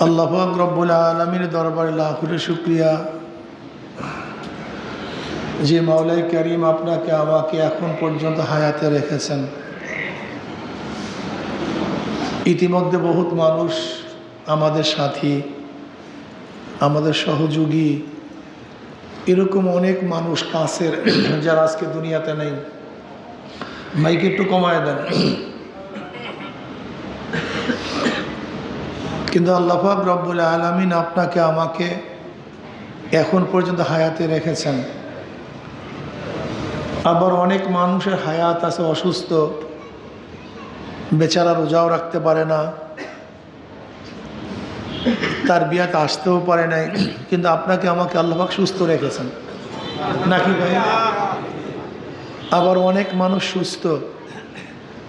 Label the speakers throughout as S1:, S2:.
S1: আল্লাহ পাক রব্বুল আলামিনের দরবারে লাখ কোটি শুকরিয়া যে মাওলাই কারীম আপনাকে আমাকে এখন পর্যন্ত হায়াতে রেখেছেন। ইতিমধ্যে বহুত মানুষ আমাদের সাথী, আমাদের সহযোগী, এরকম অনেক মানুষ কাছের যারা আজকে দুনিয়াতে নেই। মাইক একটু কমায় দেন। কিন্তু আল্লাহ পাক রব্বুল আলামিন আপনাকে আমাকে এখন পর্যন্ত হায়াতে রেখেছেন। আবার অনেক মানুষের হায়াত আছে অসুস্থ, বেচারা রোজাও রাখতে পারে না, তার বিয়াতে আসতেও পারে নাই, কিন্তু আপনাকে আমাকে আল্লাহ পাক সুস্থ রেখেছেন নাকি ভাই? আবার অনেক মানুষ সুস্থ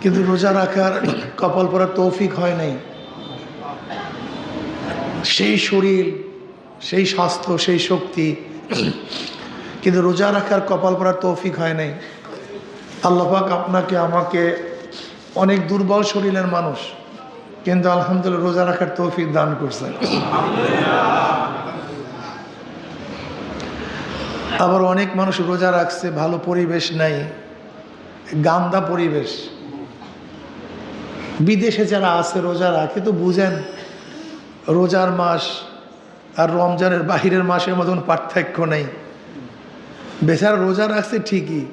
S1: কিন্তু রোজা রাখার কপাল পরার তৌফিক হয় নাই। সেই শরীর, সেই স্বাস্থ্য, সেই শক্তি, কিন্তু রোজা রাখার কপাল পরার তৌফিক হয় নাই। আল্লাহ পাক আপনাকে আমাকে অনেক দুর্বল শরীরের মানুষ, কিন্তু আলহামদুলিল্লাহ রোজা রাখার তৌফিক দান করছেন। আবার অনেক মানুষ রোজা রাখছে, ভালো পরিবেশ নাই, গান্দা পরিবেশ। বিদেশে যারা আছে রোজা রাখে তো বুঝেন, রোজার মাস আর রমজানের বাহিরের মাসের মতন পার্থক্য নেই। বেচারা রোজা রাখছে ঠিকই,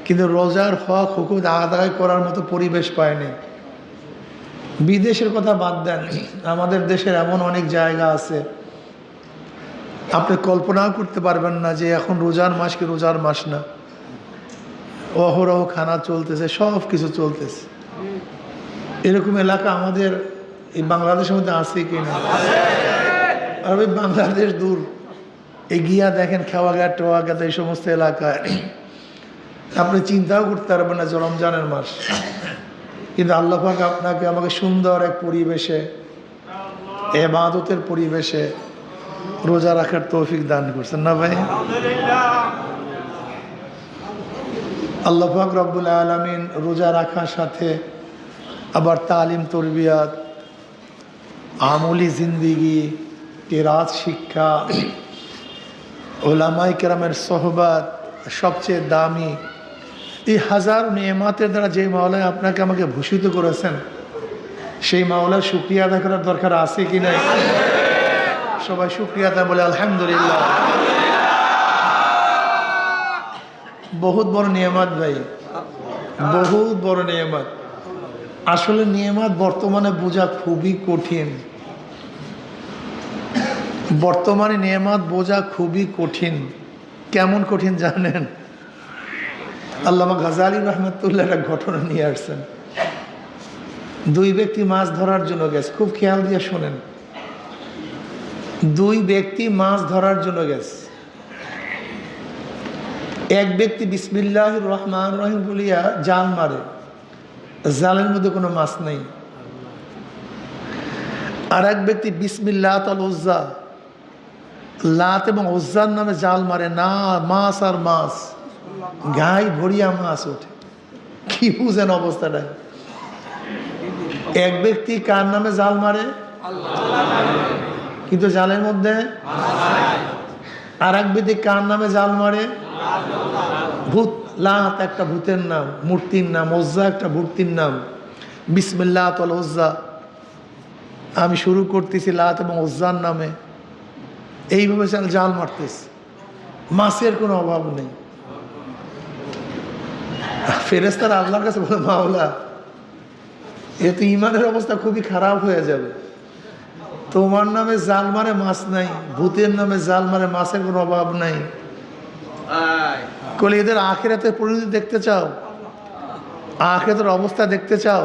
S1: কিন্তু রোজার হক হুকুম আদায় করার মতো পরিবেশ পায়নি। বিদেশের কথা বাদ দেন, আমাদের দেশের এমন অনেক জায়গা আছে আপনি কল্পনাও করতে পারবেন না যে এখন রোজার মাস কি রোজার মাস না। অহরহ খানা চলতেছে, সব কিছু চলতেছে। এরকম এলাকা আমাদের এই বাংলাদেশের মধ্যে আছে কি না? আর ওই বাংলাদেশ দূর, এগিয়া দেখেন খেওয়াঘাট টেওয়াঘাট এই সমস্ত এলাকায় আপনি চিন্তাও করতে পারবেন না যে রমজানের মাস। কিন্তু আল্লাহ পাক আপনাকে আমাকে সুন্দর এক পরিবেশে, ইবাদতের পরিবেশে রোজা রাখার তৌফিক দান করছেন না ভাই? আল্লাহ পাক রব্বুল আলামিন রোজা রাখার সাথে আবার তালিম, তরবিয়াত, আমলি জিন্দিগি, কেরাত শিক্ষা, ওলামায়ে কেরামের সোহবত, সবচেয়ে দামি এই হাজার নেয়ামতের দ্বারা যে মাওলা আপনাকে আমাকে ভূষিত করেছেন, সেই মাওলার শুকরিয়া আদায় করার দরকার আছে কি নাই? সবাই শুকরিয়া আদায় বলে আলহামদুলিল্লাহ। বহুত বড় নিয়ামত ভাই, বহুত বড় নিয়ামত। আসলে নিয়ামত বর্তমানে বোঝা খুবই কঠিন। বর্তমানে নিয়ামত বোঝা খুবই কঠিন। কেমন কঠিন জানেন? আল্লামা গাজালি রহমতুল্লাহ একটা ঘটনা নিয়ে আসছেন। দুই ব্যক্তি মাছ ধরার জন্য গেছে, খুব খেয়াল দিয়ে শোনেন। দুই ব্যক্তি মাছ ধরার জন্য গেছে। এক ব্যক্তি বিসমিল্লাহির রহমান রহিম বলিয়া জাল মারে, জালের মধ্যে কোনো মাছ নেই। আর এক ব্যক্তি বিসমিল্লাহ তাল উজ্জা, লাত এবং উজ্জার নামে জাল মারে, না মাছ আর মাছ, গাই ভরিয়া মাছ ওঠে। কি বুঝেন অবস্থাটা? এক ব্যক্তি কার নামে জাল মারে? কিন্তু জালের মধ্যে। আর এক ব্যক্তি কার নামে জাল মারে? ভূত। লাত একটা ভূতের নাম, মূর্তির নাম। উজ্জা একটা মূর্তির নাম। বিসমিল্লাহ তাল উজ্জা, আমি শুরু করতেছি লাত এবং উজ্জার নামে। এইভাবে জাল মারতেছে, মাছের কোনো অভাব নেই। ফেরেশতারা আল্লাহর কাছে বলে, মাওলা এ তো ইমানের অবস্থা খুবই খারাপ হয়ে যাবে। তোমার নামে জাল মারে মাছ নাই, ভূতের নামে জাল মারে মাছের কোনো অভাব নাই। কলে এদের আখিরাতের পরিণতি দেখতে চাও? আখিরাতের অবস্থা দেখতে চাও?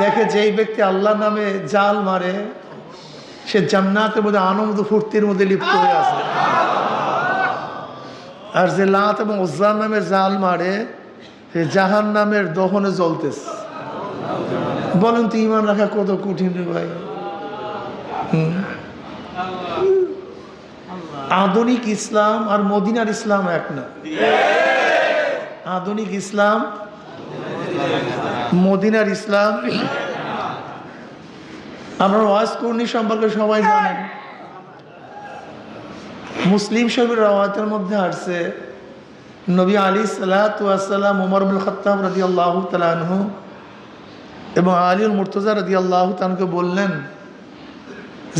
S1: দেখে যেই ব্যক্তি আল্লাহর নামে জাল মারে সে জান্নাতের মধ্যে আনন্দ ফুর্তির মধ্যে লিপ্ত হয়ে আছে। আর যে লাত এবং উজ্জার নামে জাল মারে সে জাহান্নামের দহনে জ্বলতেছে। বলেন তো ইমান রাখা কত কঠিন রে ভাই। আধুনিক ইসলাম আর মদিনার ইসলাম এক না। আধুনিক ইসলাম, মদিনার ইসলাম আমরা ওয়াজ কুরনি সম্পর্কে সবাই জানেন। মুসলিম শরীফের রওয়ায়াতের মধ্যে আসছে নবী আলাইহিস সালাতু ওয়াস সালাম ওমর ইবনে খাত্তাব রাদিয়াল্লাহু তাআলা আনহু এবং আলীউল মুর্তজা রাদিয়াল্লাহু তাআলা আনহুকে বললেন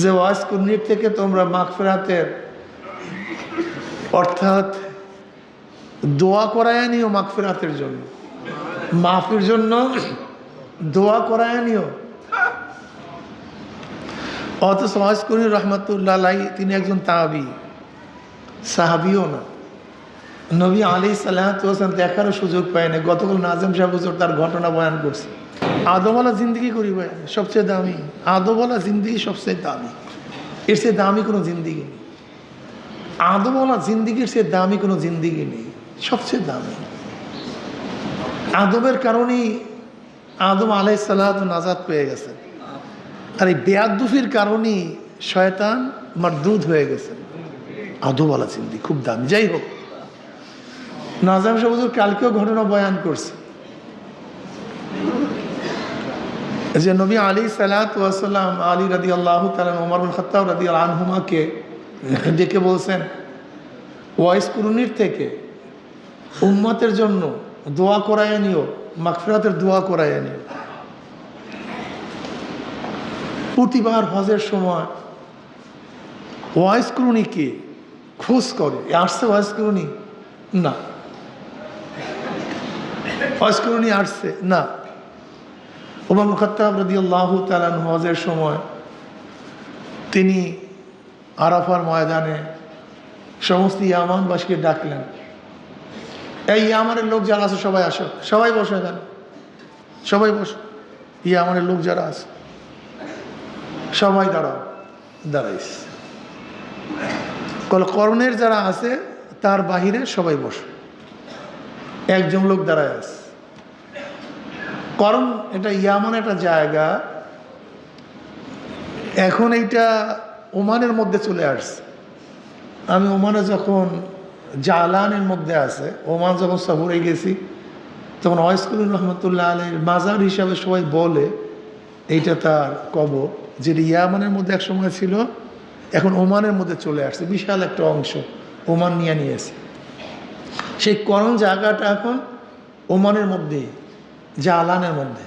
S1: যে ওয়াজ কুরনির থেকে তোমরা মাগফিরাতের অর্থাৎ দোয়া করায় নিও, মাগফিরাতের জন্য, মাফির জন্য দোয়া করায় নিও। অথচ ওয়াজ কুরনি রহমাতুল্লাহ আলাইহি তিনি একজন তাবী, সাহাবীও না, নবী আলাইহিস সালাতু ওয়াস সালাম দেখারও সুযোগ পায় না। গতকাল নাজম সাহেব হুজুর তার ঘটনা বয়ান করছে। আদমওয়ালা জিন্দগি করি ভাই, সবচেয়ে দামি আদমওয়ালা জিন্দগি, সবচেয়ে দামি, এর চেয়ে দামি কোনো জিন্দগি নেই। আদমওয়ালা জিন্দগির চেয়ে দামি কোনো জিন্দগি নেই, সবচেয়ে দামি। আদমের কারণেই আদম আলাইহিস সালাতু নাজাত পেয়ে গেছে, আর এই বেয়াদুফির কারণেই শয়তান মারদুদ হয়ে গেছে। আদমওয়ালা জিন্দগি খুব দামি। যাই হোক, নাজম সাহেব হুজুর কালকেও ঘটনা বয়ান করছে যে নবী আলাইহিস সালাতু ওয়াস সালাম আলী রাদিয়াল্লাহু তাআলা ওমর ইবনে খাত্তাব রাদিয়াল্লাহু আনহুমাকে ডেকে বলছেন ওয়াইস কুরুনির থেকে উম্মতের জন্য দোয়া করায় নিও, মাগফিরাতের দোয়া করায় নিও। প্রতিবার হজের সময় ওয়াইস কুরুনিকে খোঁজ করে, আসছে ওয়াইস কুরুনি না, ওয়াইস কুরুনি আসছে না। ওমর ইবনে খাত্তাব রাদিয়াল্লাহু তাআলা আনহু হজের সময় তিনি আরাফার ময়দানে সমস্ত ইয়ামানবাসীকে ডাকলেন, এই ইয়ামানের লোক যারা আছে সবাই আসো, সবাই বসে গেল, সবাই বসো, ইয়ামানের লোক যারা আছে সবাই দাঁড়াও, দাঁড়াইছে। করণের যারা আছে তার বাহিরে সবাই বসো, একজন লোক দাঁড়ায় আছে। করণ এটা ইয়ামান একটা জায়গা, এখন এইটা ওমানের মধ্যে চলে আসছে। আমি ওমানে যখন জালানের মধ্যে আছে, ওমান যখন সফরে গেছি, তখন ওয়াইস কুরনি রহমতুল্লাহ আলাইহির মাজার হিসাবে সবাই বলে এইটা তার কবর, যেটা ইয়ামানের মধ্যে এক সময় ছিল, এখন ওমানের মধ্যে চলে আসছে, বিশাল একটা অংশ ওমান নিয়ে নিয়েছে। সেই করণ জায়গাটা এখন ওমানের মধ্যেই, জালানের মধ্যে,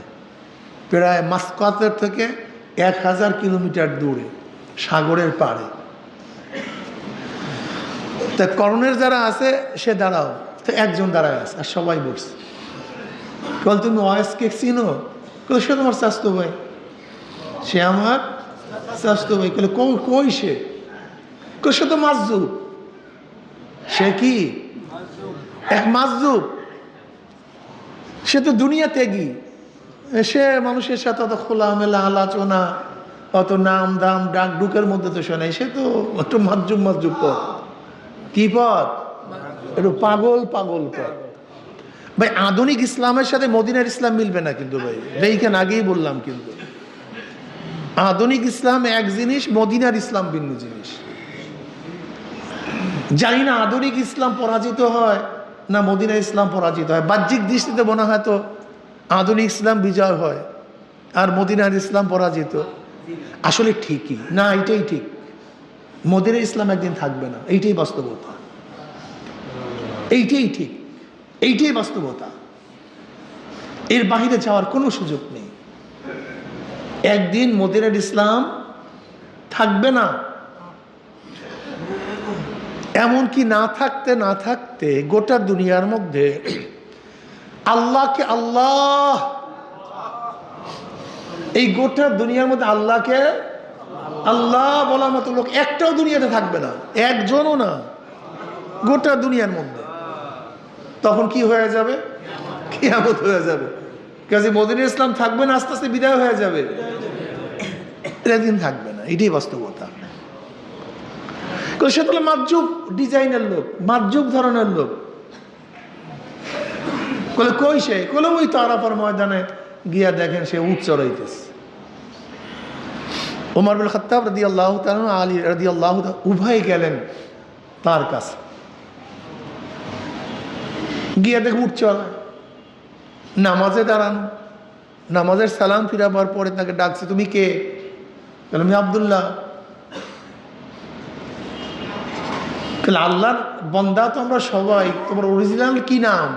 S1: প্রায় মাসকাতের থেকে 1000 কিলোমিটার দূরে, সাগরের পাড়ে। তা করণের যারা আছে সে দাঁড়াও, তো একজন দাঁড়ায় আছে আর সবাই বসছে। বল তুমি ওয়াইসকে চিনো? সে তোমার স্বাস্থ্য ভাই, সে আমার স্বাস্থ্য ভাই। কই সে? সে তো মাজজুব। সে কি এক মাজজুব? সে তো দুনিয়া ত্যাগী, সে মানুষের সাথে অত খোলামেলা আলোচনা, অত নাম দাম ডাক ডুকের মধ্যে তো শোনাই, সে তো একটু মাজজুব মাজজুব পথ। কি পথ? একটু পাগল পাগল পথ। ভাই আধুনিক ইসলামের সাথে মদিনার ইসলাম মিলবে না কিন্তু ভাই, এইখানে আগেই বললাম। কিন্তু আধুনিক ইসলাম এক জিনিস, মদিনার ইসলাম ভিন্ন জিনিস। জানি না আধুনিক ইসলাম পরাজিত হয় না মদিনার ইসলাম পরাজিত হয়। বাহ্যিক দৃষ্টিতে মনে হয় তো আধুনিক ইসলাম বিজয় হয় আর মদিনার ইসলাম পরাজিত। আসলে ঠিকই না, এইটাই ঠিক। মদিনার ইসলাম একদিন থাকবে না, এইটাই বাস্তবতা, এইটাই ঠিক, এইটাই বাস্তবতা। এর বাহিরে যাওয়ার কোনো সুযোগ নেই। একদিন মদিনার ইসলাম থাকবে না। এমনকি না থাকতে না থাকতে গোটা দুনিয়ার মধ্যে আল্লাহকে আল্লাহ, এই গোটা দুনিয়ার মধ্যে আল্লাহকে আল্লাহ বলার মতো লোক একটাও দুনিয়াতে থাকবে না, একজনও না, গোটা দুনিয়ার মধ্যে। তখন কি হয়ে যাবে? কিয়ামত হয়ে যাবে। কাজে মদিনার ইসলাম থাকবে না, আস্তে আস্তে বিদায় হয়ে যাবে, একদিন থাকবে না, এটাই বাস্তবতা। সে তাহলে মাজুব ডিজাইনের লোক, মাজুব ধরনের লোক। কই সে? ওই তো আরাফার ময়দানে গিয়া দেখেন সে উট চড়াইতেছে। ওমর ইবনে খাত্তাব রাদিয়াল্লাহু তাআলা আলী রাদিয়াল্লাহু তাআলা উভয় গেলেন তার কাছে, গিয়া দেখে উট চড়ায়, নামাজে দাঁড়ানো, নামাজের সালাম ফিরাবার পরে তাকে ডাকছে, তুমি কে? বললাম আব্দুল্লাহ। আল্লাহর বন্দা তো আমরা সবাই, তোমার অরিজিনাল কি নাম?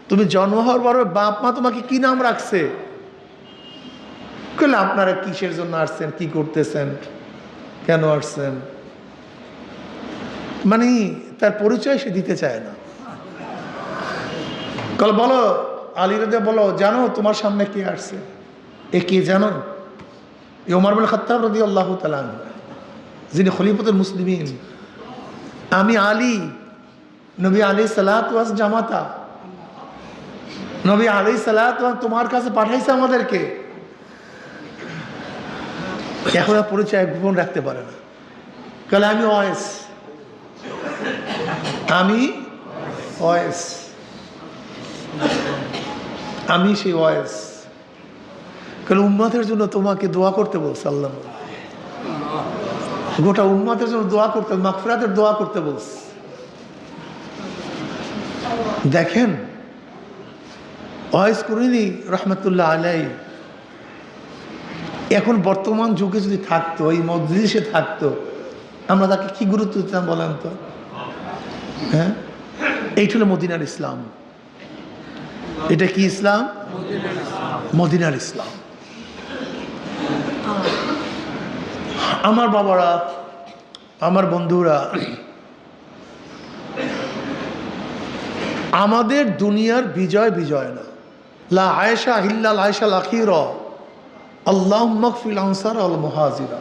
S1: তুমি জন্ম হওয়ার পর বাপ মা তোমাকে কি নাম রাখছে? আপনারা কিসের জন্য আসছেন, কি করতেছেন, কেন আসছেন? মানে তার পরিচয় সে দিতে চায় না। বলো আলী রাদিয়াল্লাহু বলো, জানো তোমার সামনে কে আসছে? এ কে জানো? ওমর ইবনে খাত্তাব রাদিয়াল্লাহু তাআলা আনহু, যিনি খলিফাতুল মুসলিমিন। আমি আলী, নবী আলাইহিস সালাতু ওয়াস জামাতা। নবী আলাইহিস সালাতু ওয়াস তোমার কাছে পাঠাইছে আমাদেরকে। এখন পরিচয় গোপন রাখতে পারে না। আমি ওয়েস, আমি ওয়েস, আমি সেই ওয়েস। উম্মতের জন্য তোমাকে দোয়া করতে বলছে আল্লাহ, গোটা উম্মতের জন্য দোয়া করতে, মাগফিরাতের দোয়া করতে বলছে। দেখেন ওয়াইস করিনি রহমতুল্লাহ আলাইহি এখন বর্তমান যুগে যদি থাকতো, এই মজলিসে থাকতো, আমরা তাকে কি গুরুত্ব দিতাম বলেন তো? হ্যাঁ, এইটা হলো মদিনার ইসলাম। এটা কি ইসলাম? মদিনার ইসলাম। আমার বাবারা, আমার বন্ধুরা, আমাদের দুনিয়ার বিজয় বিজয় না। লা আয়েশা হিল্লাল আয়েশাল আখিরা আল্লাহুম্মা গফির আনসার আল মুহাজিরা।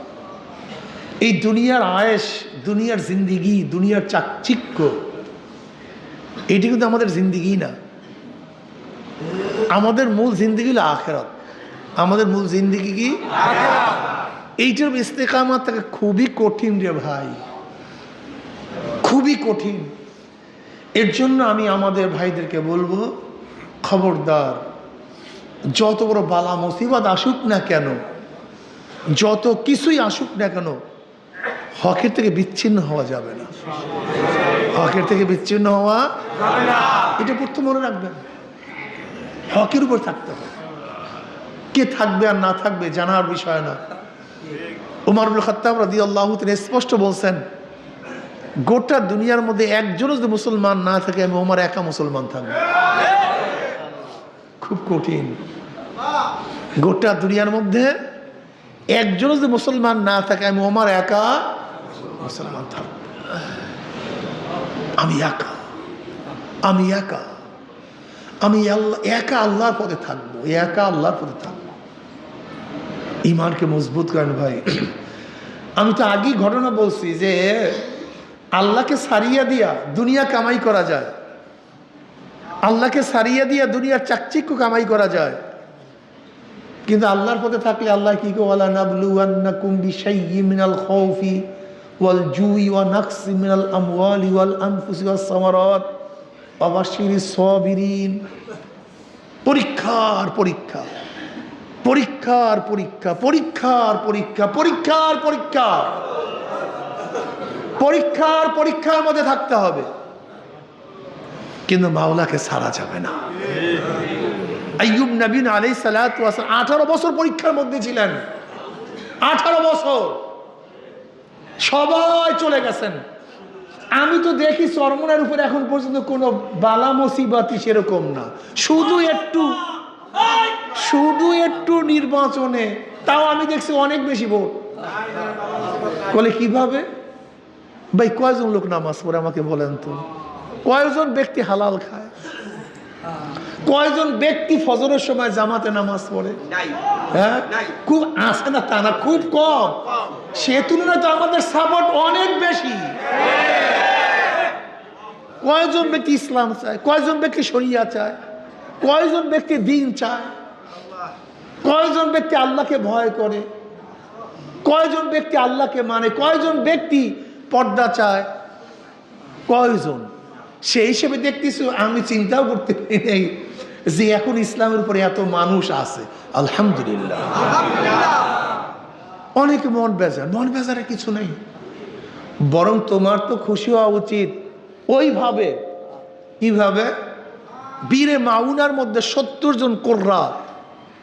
S1: এই দুনিয়ার আয়েশ, দুনিয়ার জিন্দিগি, দুনিয়ার চাকচিক্য, এটি কিন্তু আমাদের জিন্দিগি না। আমাদের মূল জিন্দিগি হলো আখিরাত। আমাদের মূল জিন্দিগি কি? এইটার ইস্তেকামাত থাকে খুবই কঠিন রে ভাই, খুবই কঠিন। এর জন্য আমি আমাদের ভাইদেরকে বলবো, খবরদার, যত বড় বালা মুসিবত আসুক না কেন, যত কিছুই আসুক না কেন, হকের থেকে বিচ্ছিন্ন হওয়া যাবে না। হকের থেকে বিচ্ছিন্ন হওয়া যাবে না, এটা প্রথম মনে রাখবেন। হকের উপর থাকতে হবে। কে থাকবে আর না থাকবে জানার বিষয় না। ওমর ইবনে খাত্তাব রাদিয়াল্লাহু তাআলা স্পষ্ট বলছেন, গোটা দুনিয়ার মধ্যে একজনও যদি মুসলমান না থাকে, আমি ওমর একা মুসলমান থাকবো। খুব কঠিন। গোটা দুনিয়ার মধ্যে একজনও যদি মুসলমান না থাকে, আমি ওমর একা মুসলমান থাকবো। আমি একা, আমি একা, আমি একা আল্লাহর পথে থাকবো, একা আল্লাহর পথে থাকবো। ঈমানকে মজবুত করেন ভাই। আমি তো আগেই ঘটনা বলছি যে আল্লাহকে সারিয়া দিয়া দুনিয়া কামাই করা যায়, আল্লাহকে সারিয়া দিয়া দুনিয়ার চাকচিক্য কামাই করা যায়, কিন্তু আল্লাহর পথে থাকলে আল্লাহ কি কো, ওয়ালা নাবলুওয়ান্নাকুম বিশাইয়্যিম মিনাল খাউফি ওয়াল জুই ওয়া নাকসিম মিনাল আমওয়ালি ওয়াল আনফুসি ওয়াস সামারাত ওয়া বাশশিরিস সাবিরিন। পরীক্ষার পরীক্ষা, পরীক্ষার পরীক্ষা, পরীক্ষার পরীক্ষা, পরীক্ষার পরীক্ষা, পরীক্ষার পরীক্ষার মধ্যে থাকতে হবে, কিন্তু মাওলাকে ছাড়া যাবে না। আইয়ুব নবী আলাইহিস সালাতু ওয়াস সালাম 18 বছর পরীক্ষার মধ্যে ছিলেন। 18 বছর সবাই চলে গেছেন। আমি তো দেখি চরমনের উপরে এখন পর্যন্ত কোনো বালা মুসিবতই সেরকম না, শুধু একটু নির্বাচনে, তাও আমি দেখছি অনেক বেশি ভোট। বলে কিভাবে ভাই? কয়জন লোক নামাজ পড়ে আমাকে বলেন তো? কয়জন ব্যক্তি হালাল খায়? কয়জন ব্যক্তি ফজরের সময় জামাতে নামাজ পড়ে? হ্যাঁ, খুব আছে না, তা না, খুব কম। সে তুলনায় তো আমাদের সাপোর্ট অনেক বেশি। কয়জন ব্যক্তি ইসলাম চায়? কয়জন ব্যক্তি শরিয়া চায়? কয়জন ব্যক্তি দ্বীন চায়? কয়জন ব্যক্তি আল্লাহকে ভয় করে? কয়জন ব্যক্তি আল্লাহকে মানে? কয়জন ব্যক্তি পর্দা চায়? কয়জন? সেই হিসেবে দেখতেছি, আমি চিন্তাও করতে পারি নাই যে এখন ইসলামের উপরে এত মানুষ আছে। আলহামদুলিল্লাহ। অনেকে মন বেজার, মন বেজারে কিছু নেই, বরং তোমার তো খুশি হওয়া উচিত ওইভাবে। কিভাবে? বীরে মাউনার মধ্যে 70 জন কোররা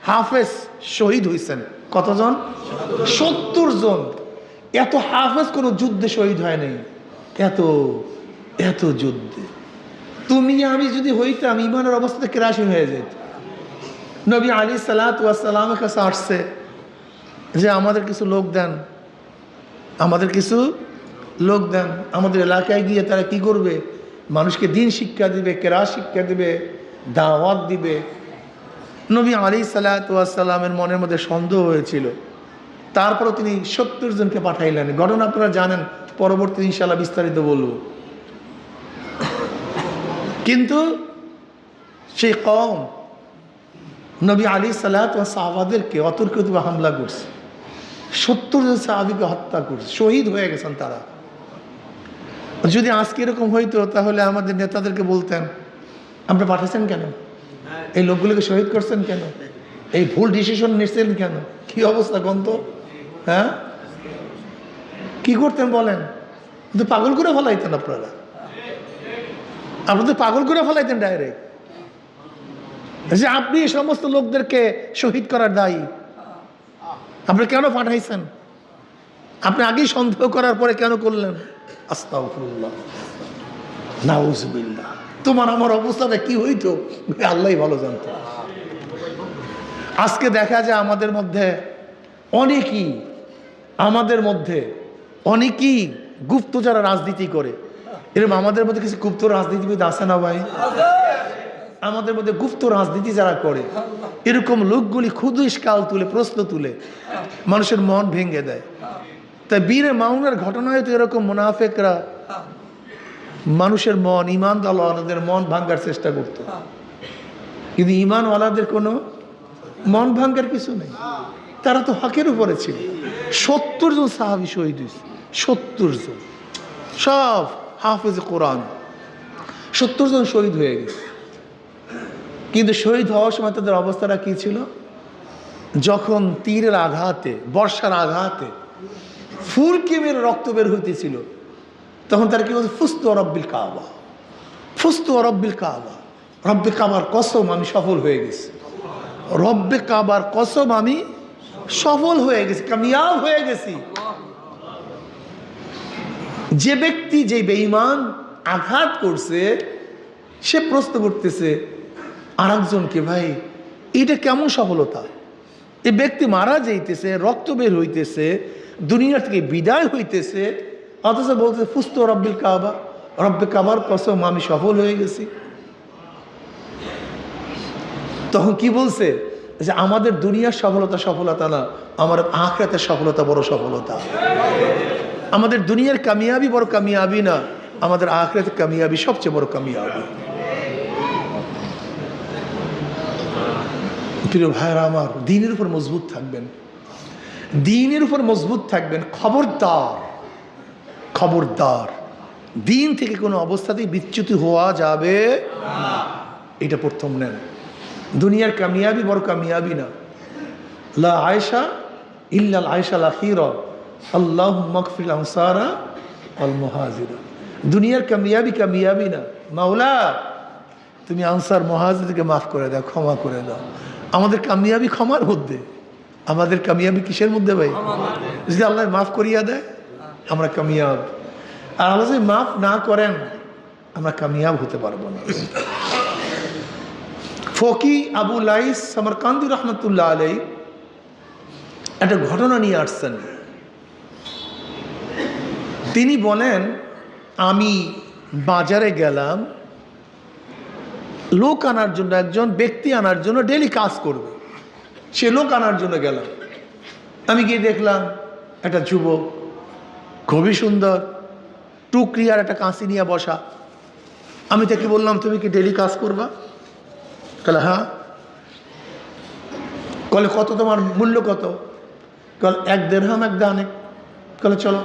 S1: হাফেজ শহীদ হয়েছেন। কতজন? 70 জন। এত হাফেজ কোনো যুদ্ধে শহীদ হয় নাই, এত এত যুদ্ধে। তুমি আমি যদি হইতাম, ইমানের অবস্থা কেরাসিন হয়ে যেত। নবী আলাইহিস সালাতু ওয়াস সালামের কাছে আসছে যে আমাদের কিছু লোক দেন, আমাদের কিছু লোক দেন। আমাদের এলাকায় গিয়ে তারা কি করবে? মানুষকে দিন শিক্ষা দিবে, কেরাত শিক্ষা দিবে, দাওয়াত দিবে। নবী আলাইহিস সালাতু ওয়াস সালামের মনের মধ্যে সন্দেহ হয়েছিল। তারপরও তিনি 70 জনকে পাঠাইলেন। ঘটনা আপনারা জানেন, পরবর্তী ইনশাআল্লাহ বিস্তারিত বলব। কিন্তু সেই কওম নবী আলাইহিস সালাতু ওয়াস সাহাবাদেরকে অতর্কিত হামলা করছে, 70 জন সাহাবীকে হত্যা করছে, শহীদ হয়ে গেছেন তারা। যদি আজকে এরকম হইতো তাহলে আমাদের নেতাদেরকে বলতেন, আপনি পাঠাচ্ছেন কেন? এই লোকগুলোকে শহীদ করছেন কেন? এই ভুল ডিসিশন নিচ্ছেন কেন? কি অবস্থা গন্ত? হ্যাঁ, কি করতেন বলেন? কিন্তু পাগল করে ফেলাইতেন আপনারা, আপনাদের পাগল করে ফেলাইতেন ডাইরেক্ট, যে আপনি এই সমস্ত লোকদেরকে শহীদ করার দায়ী। আপনি কেন পাঠাইছেন? আপনি আগেই সন্দেহ করার পরে কেন করলেন? আস্তাগফিরুল্লাহ, নাউজুবিল্লাহ। তোমার আমার অবস্থাটা কি হইতো আল্লাহই ভালো জানতো। আজকে দেখা যায় আমাদের মধ্যে অনেকেই গুপ্ত যারা রাজনীতি করে, এরকম আমাদের মধ্যে কিছু গুপ্ত রাজনীতিবিদ আছে না ভাই? আমাদের মধ্যে গুপ্ত রাজনীতি যারা করে, এরকম লোকগুলি ক্ষুদ্র ইস্কাল তুলে, প্রশ্ন তুলে মানুষের মন ভেঙে দেয়। তাই বীরে মাউনার ঘটনায় তো এরকম মুনাফেকরা মানুষের মন, ইমানওয়ালাদের মন ভাঙ্গার চেষ্টা করত, কিন্তু ইমানওয়ালাদের কোনো মন ভাঙ্গার কিছু নেই। তারা তো হকের উপরে ছিল। 70 জন সাহাবী শহীদ হয়েছে, 70 জন, সব হাফেজ কোরআন। 70 জন শহীদ হয়ে গেছে। কিন্তু শহীদ হওয়ার সময় তাদের অবস্থাটা কি ছিল? যখন তীরের আঘাতে, বর্ষার আঘাতে ফুরকে মেরে রক্ত বের হইতেছিল, তখন তারা কি বলছে? ফুস্তু রব্বিল কাবা, ফুস্তু রব্বিল কাবা, রব্বে কাবার কসম আমি সফল হয়ে গেছি, রব্বে কাবার কসম আমি সফল হয়ে গেছি, কামিয়াব হয়ে গেছি। যে ব্যক্তি, যে বেঈমান আঘাত করছে, সে প্রশ্ন করতেছে আর একজনকে, ভাই এটা কেমন সফলতা? এই ব্যক্তি মারা যাইতেছে, রক্ত বের হইতেছে, দুনিয়া থেকে বিদায় হইতেছে, অথচ বলতেছে ফুস্তু রব্বিল কাবা, রব্বে কাবার কসম আমি সফল হয়ে গেছি। তখন কি বলছে? যে আমাদের দুনিয়ার সফলতা না, আমার আখিরাতের সফলতা বড় সফলতা। আমাদের দুনিয়ার কামিয়াবি বড় কামিয়াবি না, আমাদের আখিরাতের কামিয়াবি সবচেয়ে বড় কামিয়াবি। প্রিয় ভাইরা আমার, দ্বীনের উপর মজবুত থাকবেন, দ্বীনের উপর মজবুত থাকবেন। খবরদার, খবরদার, দ্বীন থেকে কোনো অবস্থাতেই বিচ্যুতি হওয়া যাবে না। এটা প্রথম নেন। দুনিয়ার কামিয়াবি বড় কামিয়াবি না। লা আয়েশা ইল্লাল আয়েশাল আখিরা, আল্লাহুম্মা গফির আনসারা ওয়াল মুহাজিরা। দুনিয়ার কামিয়াবি কামিয়াবি না, মাওলা তুমি আনসার মুহাজিরকে মাফ করে দাও, ক্ষমা করে দাও। আমাদের কামিয়াবি ক্ষমার মধ্যে, আমাদের কামিয়াবি কিসের মধ্যে ভাই? যদি আল্লাহ মাফ করিয়া দেয় আমরা কামিয়াব, আর আল্লাহ যদি মাফ না করেন আমরা কামিয়াব হতে পারবো না। ফকি আবু লাইস সামারকান্দি রহমতুল্লাহ আলাই একটা ঘটনা নিয়ে আসছেন। তিনি বলেন, আমি বাজারে গেলাম লোক আনার জন্য, একজন ব্যক্তি আনার জন্য, ডেলি কাজ করবে, সে লোক আনার জন্য গেলাম। আমি গিয়ে দেখলাম একটা যুবক খুবই সুন্দর, টুকরি আর একটা কাঁচি নিয়ে বসা। আমি তাকে বললাম, তুমি কি ডেলি কাজ করবা? বলে হ্যাঁ। বলে কত, তোমার মূল্য কত? বলে 1 দিরহাম 1 দানেক। বলে চলো,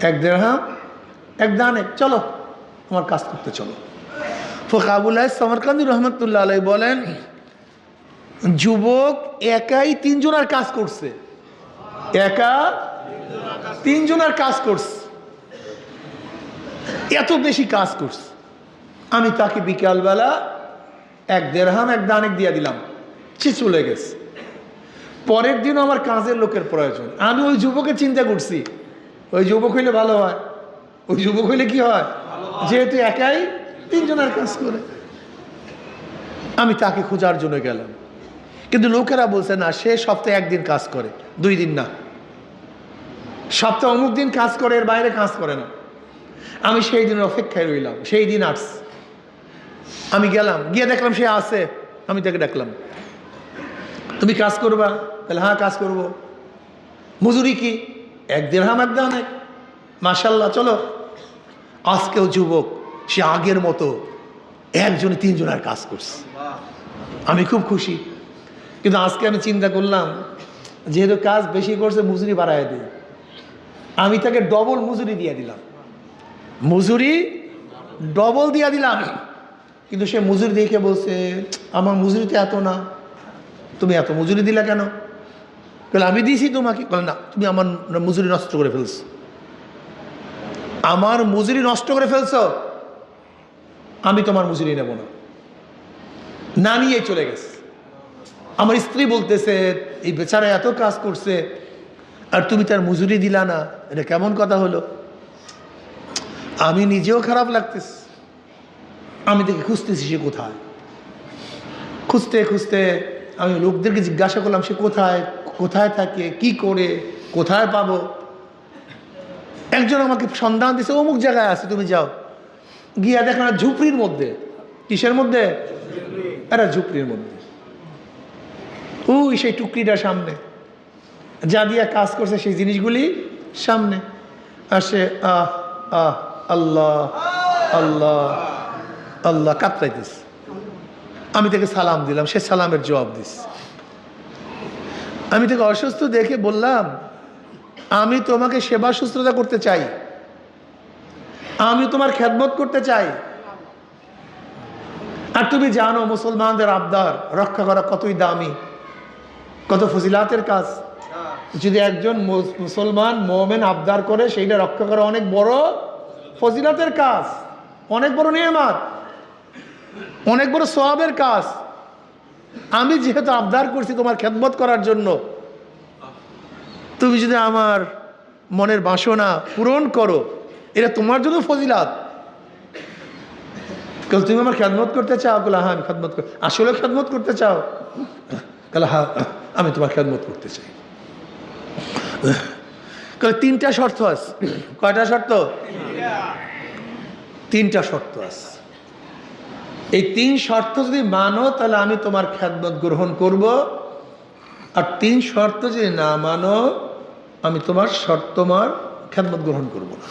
S1: 1 দিরহাম 1 দানেক, চলো আমার কাজ করতে চলো। ফকি আবু লাইস সামারকান্দি রহমতুল্লাহ আলাইহি বলেন, যুবক একাই 3 জনের কাজ করছে, একা 3 জনের কাজ করছে, এত বেশি কাজ করছে। আমি তাকে বিকালবেলা 1 দিরহাম 1 দানেক দিয়ে দিলাম, সে চলে গেছে। পরের দিনও আমার কাজের লোকের প্রয়োজন। আমি ওই যুবকের চিন্তা করছি, ওই যুবক হইলে ভালো হয়, ওই যুবক হইলে কি হয়, যেহেতু একাই 3 জনের কাজ করে। আমি তাকে খোঁজার জন্য গেলাম, কিন্তু লোকেরা বলছে না, সে সপ্তাহে 1 দিন কাজ করে, 2 দিন না, সপ্তাহে অমুক দিন কাজ করে, এর বাইরে কাজ করে না। আমি সেই দিনের অপেক্ষায় রইলাম, সেই দিন আসছে। আমি গেলাম, গিয়ে দেখলাম সে আছে। আমি তাকে ডাকলাম, তুমি কাজ করবা? তাহলে হ্যাঁ কাজ করবো। মজুরি কি? 1 দিরহাম, 1 দানাক। মাশাল্লাহ, চলো। আজকেও যুবক সে আগের মতো 1 জনে 3 জনের কাজ করছে। আমি খুব খুশি। কিন্তু আজকে আমি চিন্তা করলাম, যেহেতু কাজ বেশি করছে, মজুরি বাড়ায় দিই। আমি তাকে ডবল মজুরি দিয়ে দিলাম, মজুরি ডবল দিয়ে দিলাম। কিন্তু সে মজুরি দেখে বলছে, আমার মজুরিতে এত না, তুমি এত মজুরি দিলা কেন? বলে আমি দিয়েছি তোমাকে। বলে না, তুমি আমার মজুরি নষ্ট করে ফেলছো, আমার মজুরি নষ্ট করে ফেলছো, আমি তোমার মজুরি নেব না। না নিয়ে চলে গেছে। আমার স্ত্রী বলতেছে, এই বেচারা এত কাজ করছে আর তুমি তার মজুরি দিলা না, এটা কেমন কথা হলো? আমি নিজেও খারাপ লাগতেছে। আমি তাকে খুঁজতেছি, সে কোথায়। খুঁজতে খুঁজতে আমি লোকদেরকে জিজ্ঞাসা করলাম, সে কোথায়, কোথায় থাকে, কি করে, কোথায় পাবো। একজন আমাকে সন্ধান দিছে, অমুক জায়গায় আছে, তুমি যাও। গিয়া দেখো না, ঝুপড়ির মধ্যে। কিসের মধ্যে? আরে ঝুপড়ির মধ্যে। ওই সেই টুকরিটার সামনে যা দিয়া কাজ করছে, সেই জিনিসগুলি সামনে। আর সে আল্লাহ আল্লাহ আল্লাহ কাতরাইতেছে। আমি তাকে সালাম দিলাম, সে সালামের জবাব দিস। আমি তাকে অসুস্থ দেখে বললাম, আমি তোমাকে সেবা শুশ্রূষা করতে চাই, আমি তোমার খেদমত করতে চাই। আর তুমি জানো মুসলমানদের আবদার রক্ষা করা কতই দামি, কত ফজিলাতের কাজ। যদি একজন মুসলমান মোমেন আবদার করে, সেইটা রক্ষা করা অনেক বড় ফজিলাতের কাজ, অনেক বড় নিয়ামত, অনেক বড় সওয়াবের কাজ। আমি যেহেতু আবদার করছি তোমার খেদমত করার জন্য, তুমি যদি আমার মনের বাসনা পূরণ করো, এটা তোমার জন্য ফজিলাত। কাল তুমি আমার খেদমত করতে চাও? বলে হ্যাঁ আমি খেদমত করি। আসলে খেদমত করতে চাও? কাল হ্যাঁ আমি তোমার খেদমত করতে চাই। কাল 3টা শর্ত আছে। কয়টা শর্ত? 3টা শর্ত আছে। এই 3 শর্ত যদি মানো, তাহলে আমি তোমার খেদমত গ্রহণ করব। আর 3 শর্ত যদি না মানো, আমি তোমার খেদমত গ্রহণ করব না।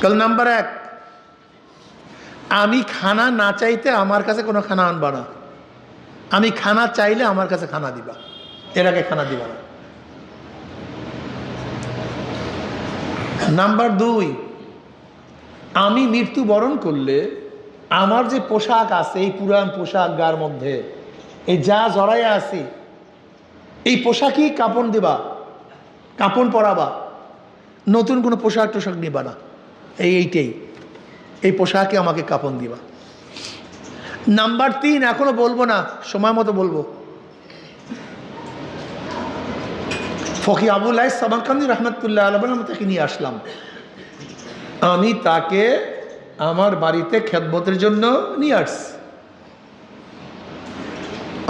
S1: কাল নাম্বার 1, আমি খানা না চাইতে আমার কাছে কোনো খানা আনবা না। আমি খানা চাইলে আমার কাছে খানা দিবা, এর আগে খানা দিবা না। নাম্বার 2, আমি মৃত্যুবরণ করলে আমার যে পোশাক আছে, এই পুরান পোশাক গার মধ্যে, এই যা জড়াইয়া আছি, এই পোশাকই কাপড় দিবা, কাপড় পরাবা, নতুন কোনো পোশাক টোশাক নিবা না। এইটাই, এই পোশাকে আমাকে কাপড় দিবা। নাম্বার 3, এখনো বলবো না, সময় মতো বলবো। ফকি আবুল আইস সামারকান্দি রহমতুল্লাহ আলাইহি, আমি তাকে নিয়ে আসলাম। আমি তাকে আমার বাড়িতে খেদমতের জন্য নিয়ে আসছি।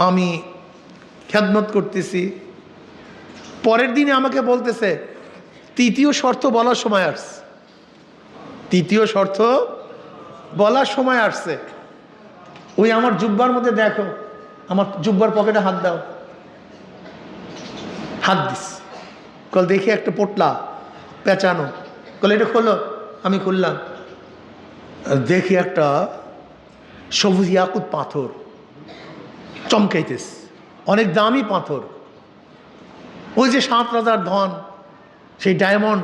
S1: আমি খেদমত করতেছি। পরের দিনে আমাকে বলতেছে, 3য় শর্ত বলার সময় আসছে। 3য় শর্ত বলার সময় আসছে। ওই আমার জুব্বার মধ্যে দেখো, আমার জুব্বার পকেটে হাত দাও। হাত দিস। কল দেখি একটা পোটলা পেঁচানো। কল এটা খোলো। আমি খুললাম, দেখি একটা সবুজ ইয়াকুত পাথর চমকাইতেস, অনেক দামি পাথর। ওই যে 7 রাজার ধন, সেই ডায়মন্ড,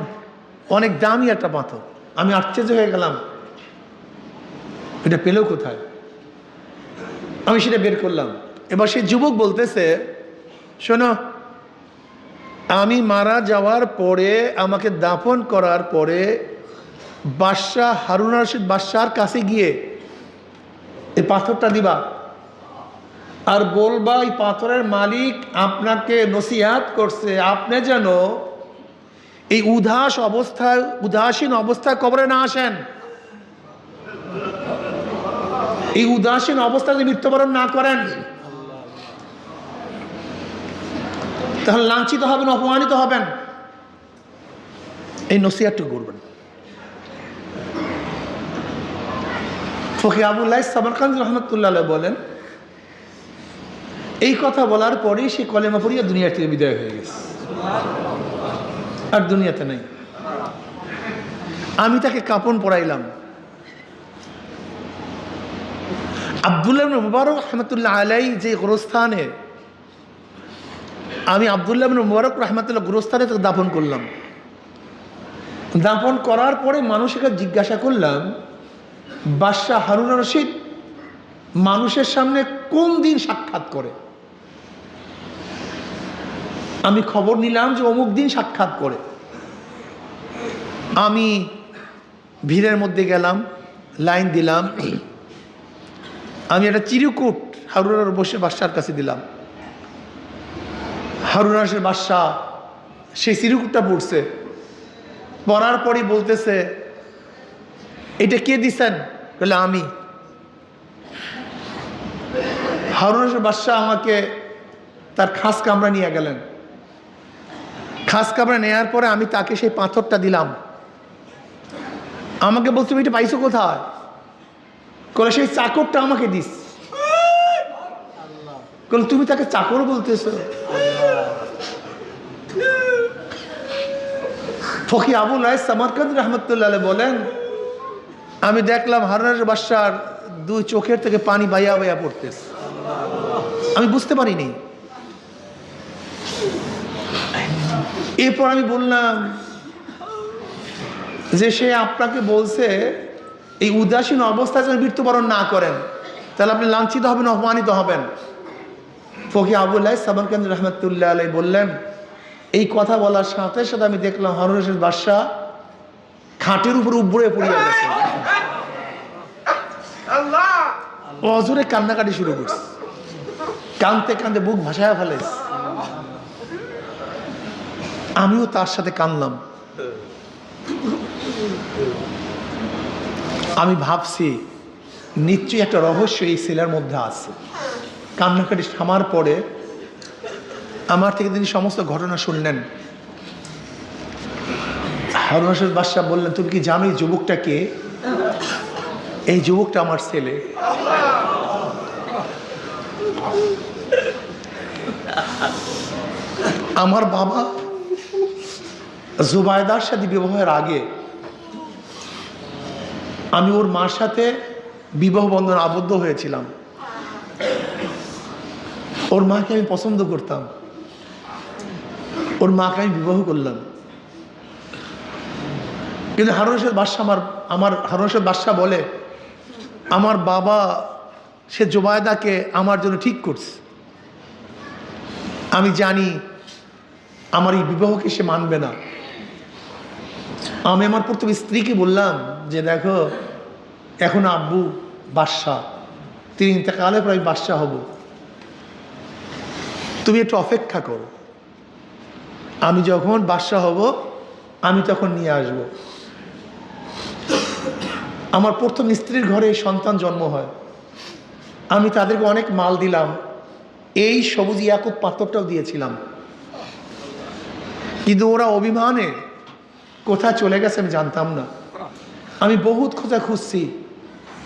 S1: অনেক দামি একটা পাথর। আমি আশ্চর্য হয়ে গেলাম, এটা পেলেও কোথায়? আমি সেটা বের করলাম। এবার সেই যুবক বলতেছে, শোনো, আমি মারা যাওয়ার পরে, আমাকে দাফন করার পরে বাদশাহ হারুন রশিদ বাদশাহর কাছে গিয়ে এই পাথরটা দিবা, আর বলবা এই পাথরের মালিক আপনাকে নসিহত করছে, আপনি যেন এই উদাসীন অবস্থায় কবরে না আসেন, এই উদাসীন অবস্থায় মৃত্যুবরণ না করেন, তাহলে লাঞ্ছিত হবেন, অপমানিত হবেন। এই নসিহতটুকু করবেন। ফকিহ আবুল্লাহ সামারকান্দি রহমতুল্লাহ আলাইহি বলেন, এই কথা বলার পরেই সে কলেমা পড়িয়া দুনিয়া থেকে বিদায় হয়ে গেছে, আর দুনিয়াতে নাই। আমি তাকে কাপন পরাইলাম। আব্দুল্লাহ ইবনে মুবারক রহমতুল্লাহ আলাইহি যে গোরস্থানে, আমি আব্দুল্লাহ ইবনে মুবারক রহমতুল্লাহ গোরস্থানে তাকে দাফন করলাম। দাফন করার পরে মানুষকে জিজ্ঞাসা করলাম, বাদশাহ হারুন রশিদ মানুষের সামনে কোন দিন সাক্ষাৎ করে? আমি খবর নিলাম যে অমুক দিন সাক্ষাৎ করে। আমি ভিড়ের মধ্যে গেলাম, লাইন দিলাম। আমি একটা চিরকুট হারুন বসে বাদশার কাছে দিলাম। হারুন রশিদ বাদশাহ সেই চিরকুটটা পড়ছে। পড়ার পরই বলতেছে, এটা কে দিছেন? বলে আমি। হারুন রশিদ বাদশাহ আমাকে তার খাস কামরা নিয়ে গেলেন। খাস কামরা নেওয়ার পরে আমি তাকে সেই পাথরটা দিলাম। আমাকে বলছো এটা পাইছো কোথায়? বলে সেই চাকরটা আমাকে দিস। বলে তুমি তাকে চাকর বলতেছো? ফকিহ আবুল্লাহ সামারকান্দি রহমতুল্লাহ আলাইহি বলেন, আমি দেখলাম হারুন রশিদ বাদশার দুই চোখের থেকে পানি বাইয়া বাইয়া পড়তেছে। আমি বুঝতে পারিনি। এরপর আমি বললাম যে সে আপনাকে বলছে এই উদাসীন অবস্থায় যেন মৃত্যুবরণ না করেন, তাহলে আপনি লাঞ্ছিত হবেন, অপমানিত হবেন। ফকিহ আবুল্লাহ সামারকান্দি রহমতুল্লাহ আলাইহি বললেন, এই কথা বলার সাথে সাথে আমি দেখলাম হারুন রশিদ বাদশাহ খাটের উপর উপরে পড়িয়া গেছে, অজরে কান্নাকাটি শুরু করছে, কানতে কানতে বুক ভাসায় ফেলেছে। আমিও তার সাথে কানলাম। আমি ভাবছি নিশ্চয়ই একটা রহস্য এই ছেলের মধ্যে আছে। কান্নাকাটি থামার পরে আমার থেকে তিনি সমস্ত ঘটনা শুনলেন। হারুন রশিদ বাদশাহ বললেন, তুমি কি জানো এই যুবকটা কে? এই যুবকটা আমার ছেলে। আমার বাবা জুবাইদার সাথে বিবাহের আগে আমি ওর মার সাথে বিবাহ বন্ধন আবদ্ধ হয়েছিলাম। ওর মাকে আমি পছন্দ করতাম, ওর মাকে আমি বিবাহ করলাম। কিন্তু হারুন রশিদ বাদশাহ হারুন রশিদ বাদশাহ বলে, আমার বাবা সে জুবাইদাকে আমার জন্য ঠিক করছে। আমি জানি আমার এই বিবাহকে সে মানবে না। আমি আমার প্রথম স্ত্রীকে বললাম যে দেখো, এখন আব্বু বাদশাহ, তিনি ইন্তেকালে প্রায় বাদশাহ হব, তুমি একটু অপেক্ষা করো, আমি যখন বাদশাহ হব আমি তখন নিয়ে আসব। আমার প্রথম স্ত্রীর ঘরে সন্তান জন্ম হয়। আমি তাদেরকে অনেক মাল দিলাম, এই সবুজ ইয়াকুত পাথরটাও দিয়েছিলাম। কিন্তু ওরা অভিমানে কোথায় চলে গেছে আমি জানতাম না। আমি বহুত খোঁজা খুঁজছি,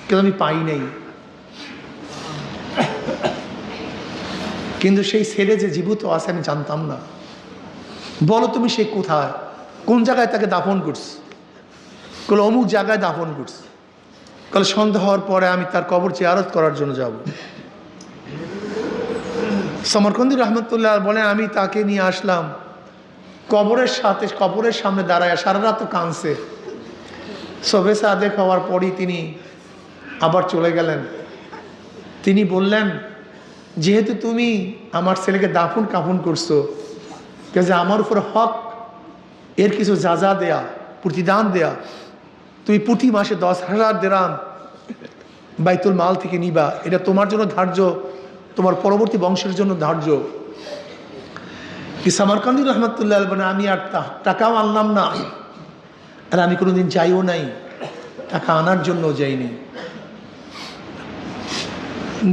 S1: কিন্তু আমি পাই নাই। কিন্তু সেই ছেলে যে জীবিত আছে আমি জানতাম না। বলো তুমি সে কোথায়, কোন জায়গায় তাকে দাফন করছে? বলে অমুক জায়গায় দাফন করছে। বলে সন্ধ্যা হওয়ার পরে আমি তার কবর জিয়ারত করার জন্য যাব। সামারকান্দি রহমতুল্লাহ বলেন, আমি তাকে নিয়ে আসলাম। কবরের সামনে দাঁড়ায় সারা রাত কাঁদছে। সবে সাদেক হওয়ার পরই তিনি আবার চলে গেলেন। তিনি বললেন, যেহেতু তুমি আমার ছেলেকে দাফন কাফন করছো, যে আমার উপর হক এর কিছু যা দেয়া, প্রতিদান দেয়া, তুমি প্রতি মাসে 10,000 দিরহাম বাইতুল মাল থেকে নিবা, এটা তোমার জন্য ধার্য তোমার পরবর্তী বংশের জন্য ধার্য। কি সামারকান্দি রহমতুল্লাহ বলেন, আমি আর টাকাও আনলাম না, আর আমি কোনোদিন যাইও নাই, টাকা আনার জন্য যাইনি।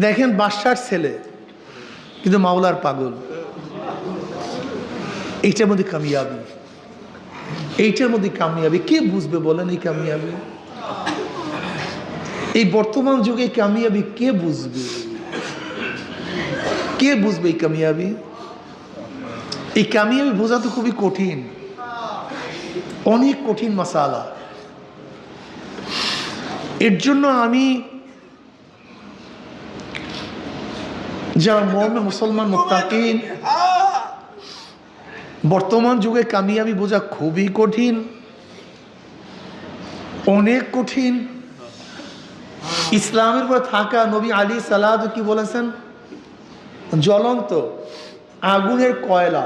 S1: দেখেন বাদশার ছেলে, কিন্তু মাওলার পাগল। এইটার মধ্যে কামিয়াবি, এইটার মধ্যে কামিয়াবি। কে বুঝবে বলেন এই কামিয়াবি? এই বর্তমান যুগে কামিয়াবি কে বুঝবে? কে বুঝবে এই কামিয়াবি? এই কামিয়াবি বোঝা তো খুবই কঠিন, অনেক কঠিন মাসালা। এর জন্য আমি যারা মুমিন মুসলমান মুত্তাকিন, বর্তমান যুগে কামিয়াবি বোঝা খুবই কঠিন, অনেক কঠিন। ইসলামের উপর থাকা নবী আলী সালাত কি বলেছেন? জ্বলন্ত আগুনের কয়লা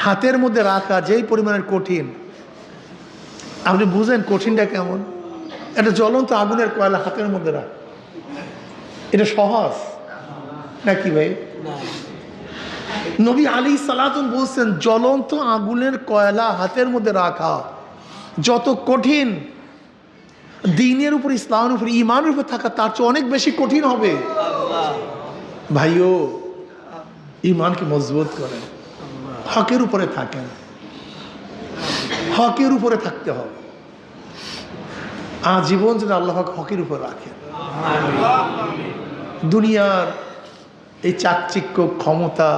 S1: হাতের মধ্যে রাখা যেই পরিমাণের কঠিন, আপনি বুঝেন কঠিনটা কেমন? এটা জ্বলন্ত আগুনের কয়লা হাতের মধ্যে রাখা, এটা সহজ নাকি ভাই? নবী আলী সালাতুন বলছেন জ্বলন্ত আগুনের কয়লা হাতের মধ্যে রাখা যত কঠিন, দ্বীনের উপর, ইসলামের উপর, ঈমানের উপর থাকা তার চেয়ে অনেক বেশি কঠিন হবে। ভাইও ঈমানকে মজবুত করেন, হকের উপরে থাকেন, হকের উপরে থাকতে হবে। আজীবন যদি আল্লাহ হকের উপর রাখেন, দুনিয়ার এই চাকচিক্য ক্ষমতা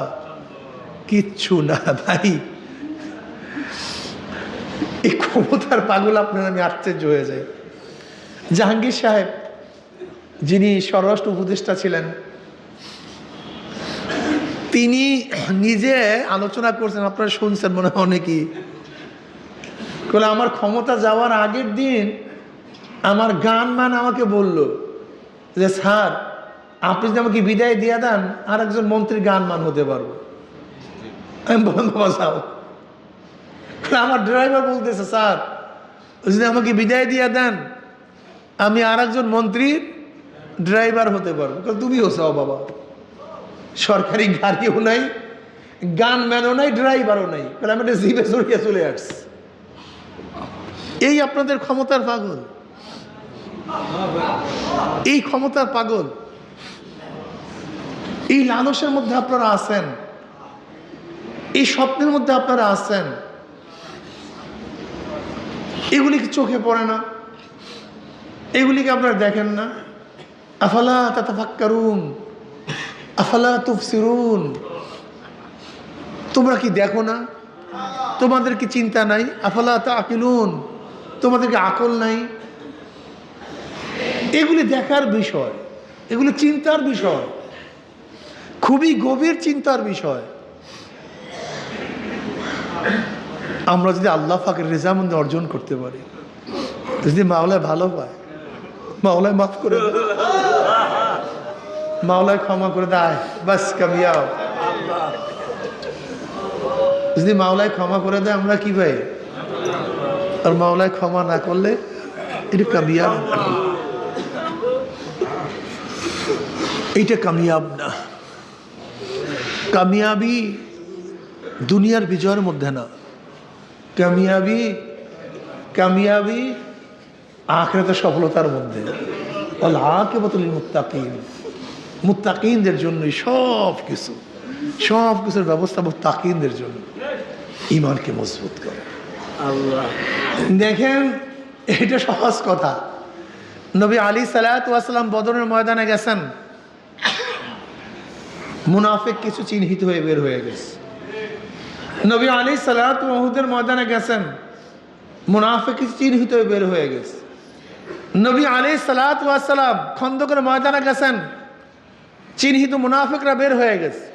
S1: কিচ্ছু না ভাই। এই ক্ষমতার পাগল আপনার আমি আশ্চর্য হয়ে যাই। জাহাঙ্গীর সাহেব, যিনি স্বরাষ্ট্র উপদেষ্টা ছিলেন, তিনি নিজে আলোচনা করছেন, আপনারা শুনছেন মনে হয় অনেকেই। বলে আমার ক্ষমতা যাওয়ার আগের দিন আমার গানম্যান আমাকে বলল যে স্যার আপনি যদি আমাকে বিদায় দিয়ে দেন আর একজন মন্ত্রীর গানম্যান হতে পারবো। আমি বললাম বাবা যাও। আমার ড্রাইভার বলতেছে স্যার যদি আমাকে বিদায় দিয়ে দেন আমি আর একজন মন্ত্রীর ড্রাইভার হতে পারবো। তুমিও চাও বাবা, সরকারি গাড়িও নাই, গানম্যানও নাই, ড্রাইভারও নাই। আমি একটা জিপে চড়িয়ে চলে আসছি। এই আপনাদের ক্ষমতার পাগল, এই ক্ষমতার পাগল, এই লালসের মধ্যে আপনারা আছেন, এই স্বপ্নের মধ্যে আপনারা আছেন। এগুলিকে চোখে পড়ে না, এগুলিকে আপনারা দেখেন না। আফালা তাতাফাক্কারুন আফালা তুবসিরুন, তোমরা কি দেখো না? তোমাদের কি চিন্তা নাই? আফালা তাআকিলুন, তোমাদেরকে আকল নাই? এগুলি দেখার বিষয়, এগুলি চিন্তার বিষয়, খুবই গভীর চিন্তার বিষয়। আমরা যদি আল্লাহ পাকের রেজামন্দি অর্জন করতে পারি, যদি মাওলায় ভালো পায়, মাওলায় মাফ করে দেয়, মাওলায় ক্ষমা করে দেয়, বাস কামিয়াব। যদি মাওলায় ক্ষমা করে দেয় আমরা কি পাই? আর মাওলায় ক্ষমা না করলে এটা কামিয়াব, এইটা কামিয়াব না। কামিয়াবি দুনিয়ার বিজয়ের মধ্যে না, কামিয়াবি কামিয়াবি আখিরাতের সফলতার মধ্যে। ওয়াল আকিবাতু লিল মুত্তাকিন, মুত্তাকিনদের জন্যই সব কিছু, সব কিছুর ব্যবস্থা মুত্তাকিনদের জন্য। ঈমানকে মজবুত করে আল্লাহ। দেখেন এটা সহজ কথা। নবী আলী সাল্লাল্লাহু আলাইহি ওয়াসাল্লাম বদরের ময়দানে গেছেন, মুনাফিক কিছু চিহ্নিত হয়ে বের হয়ে গেছে। নবী আলী সাল্লাল্লাহু উহুদের ময়দানে গেছেন, মুনাফিক কিছু চিহ্নিত হয়ে বের হয়ে গেছে। নবী আলী সাল্লাল্লাহু আলাইহি ওয়াসাল্লাম খন্দকের ময়দানে গেছেন, চিহ্নিত মুনাফিকরা বের হয়ে গেছে।